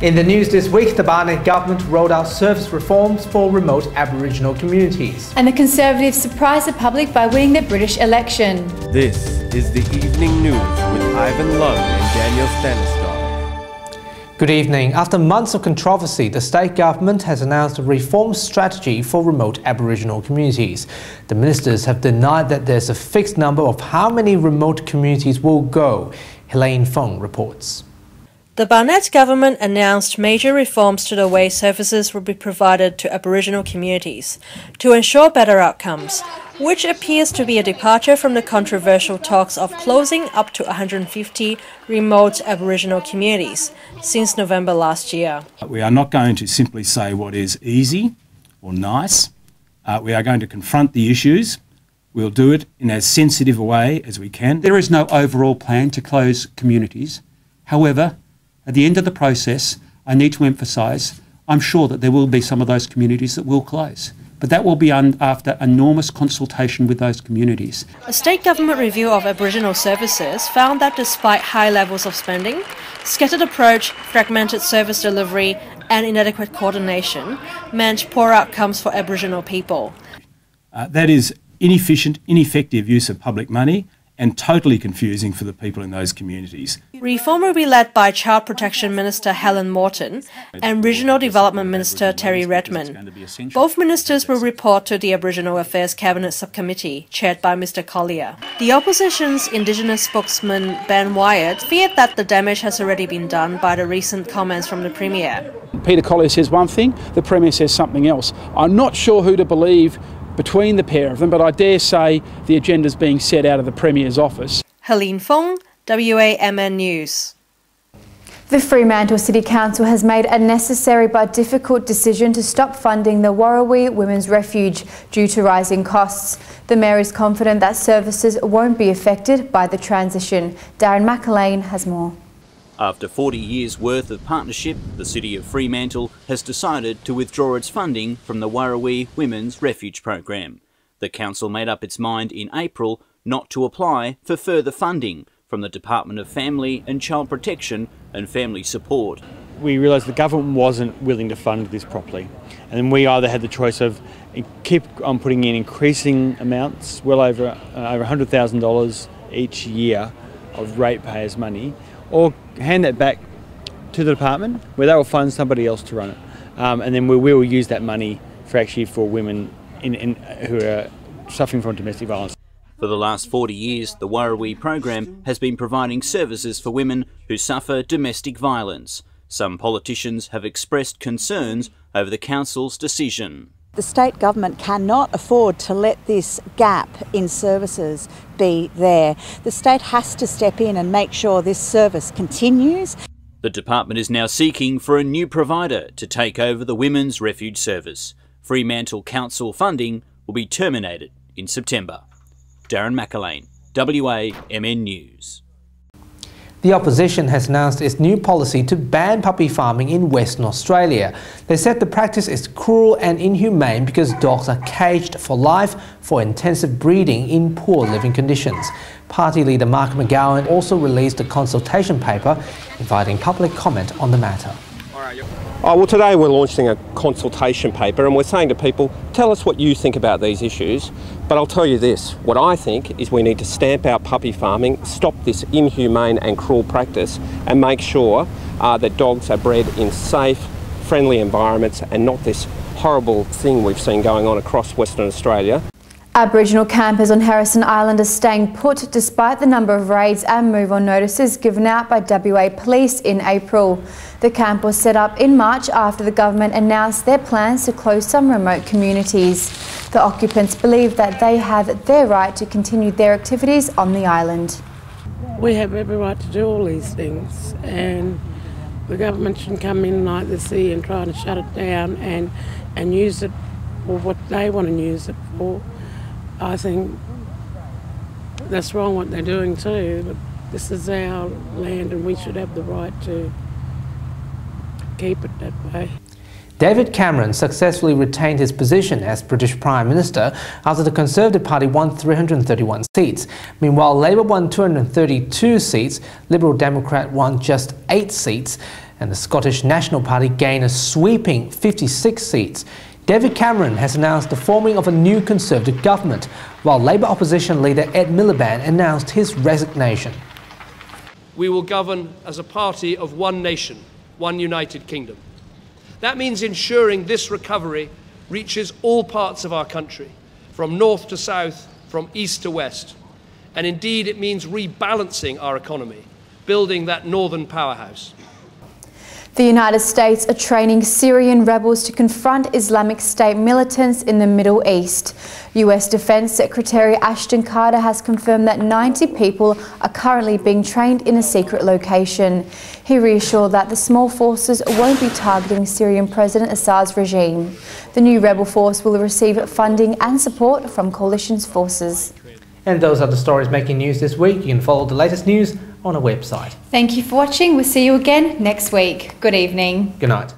In the news this week, the Barnett government rolled out service reforms for remote Aboriginal communities. And the Conservatives surprised the public by winning the British election. This is the Evening News with Ivan Lung and Daniel Stanislaw. Good evening. After months of controversy, the state government has announced a reform strategy for remote Aboriginal communities. The ministers have denied that there's a fixed number of how many remote communities will go. Helene Fong reports. The Barnett government announced major reforms to the way services will be provided to Aboriginal communities to ensure better outcomes, which appears to be a departure from the controversial talks of closing up to 150 remote Aboriginal communities since November last year. We are not going to simply say what is easy or nice. We are going to confront the issues. We'll do it in as sensitive a way as we can. There is no overall plan to close communities. However, at the end of the process, I need to emphasise, I'm sure that there will be some of those communities that will close. But that will be after enormous consultation with those communities. A state government review of Aboriginal services found that despite high levels of spending, scattered approach, fragmented service delivery and inadequate coordination meant poor outcomes for Aboriginal people. That is inefficient, ineffective use of public money and totally confusing for the people in those communities. Reform will be led by Child Protection Minister Helen Morton and Regional Development Minister Terry Redman. Both ministers will report to the Aboriginal Affairs Cabinet Subcommittee, chaired by Mr Collier. The opposition's Indigenous spokesman Ben Wyatt feared that the damage has already been done by the recent comments from the Premier. Peter Collier says one thing, the Premier says something else. I'm not sure who to believe between the pair of them, but I dare say the agenda's being set out of the Premier's office. Helene Fong, WAMN News. The Fremantle City Council has made a necessary but difficult decision to stop funding the Warrawee Women's Refuge due to rising costs. The Mayor is confident that services won't be affected by the transition. Darren McAlane has more. After 40 years' worth of partnership, the City of Fremantle has decided to withdraw its funding from the Warrawee Women's Refuge program. The council made up its mind in April not to apply for further funding from the Department of Family and Child Protection and Family Support. We realised the government wasn't willing to fund this properly, and then we either had the choice of keep on putting in increasing amounts, well over $100,000 each year of ratepayers' money, or hand that back to the department where they will fund somebody else to run it. And then we will use that money for women who are suffering from domestic violence. For the last 40 years, the Warrawee program has been providing services for women who suffer domestic violence. Some politicians have expressed concerns over the council's decision. The state government cannot afford to let this gap in services be there. The state has to step in and make sure this service continues. The department is now seeking for a new provider to take over the Women's Refuge service. Fremantle Council funding will be terminated in September. Darren McAlane, WAMN News. The opposition has announced its new policy to ban puppy farming in Western Australia. They said the practice is cruel and inhumane because dogs are caged for life for intensive breeding in poor living conditions. Party leader Mark McGowan also released a consultation paper inviting public comment on the matter. Well, today we're launching a consultation paper and we're saying to people, tell us what you think about these issues. But I'll tell you this, what I think is we need to stamp out puppy farming, stop this inhumane and cruel practice and make sure that dogs are bred in safe, friendly environments and not this horrible thing we've seen going on across Western Australia. Aboriginal campers on Harrison Island are staying put despite the number of raids and move-on notices given out by WA Police in April. The camp was set up in March after the government announced their plans to close some remote communities. The occupants believe that they have their right to continue their activities on the island. We have every right to do all these things, and the government shouldn't come in like the sea and try to shut it down and use it for what they want to use it for. I think that's wrong what they're doing too, but this is our land and we should have the right to keep it that way. David Cameron successfully retained his position as British Prime Minister after the Conservative Party won 331 seats. Meanwhile, Labour won 232 seats, Liberal Democrat won just 8 seats. and the Scottish National Party gained a sweeping 56 seats. David Cameron has announced the forming of a new Conservative government, while Labour opposition leader Ed Miliband announced his resignation. We will govern as a party of one nation, one united kingdom. That means ensuring this recovery reaches all parts of our country, from north to south, from east to west. And indeed, it means rebalancing our economy, building that northern powerhouse. The United States are training Syrian rebels to confront Islamic State militants in the Middle East. US Defense Secretary Ashton Carter has confirmed that 90 people are currently being trained in a secret location. He reassured that the small forces won't be targeting Syrian President Assad's regime. The new rebel force will receive funding and support from coalition's forces. And those are the stories making news this week. You can follow the latest news on our website. Thank you for watching. We'll see you again next week. Good evening. Good night.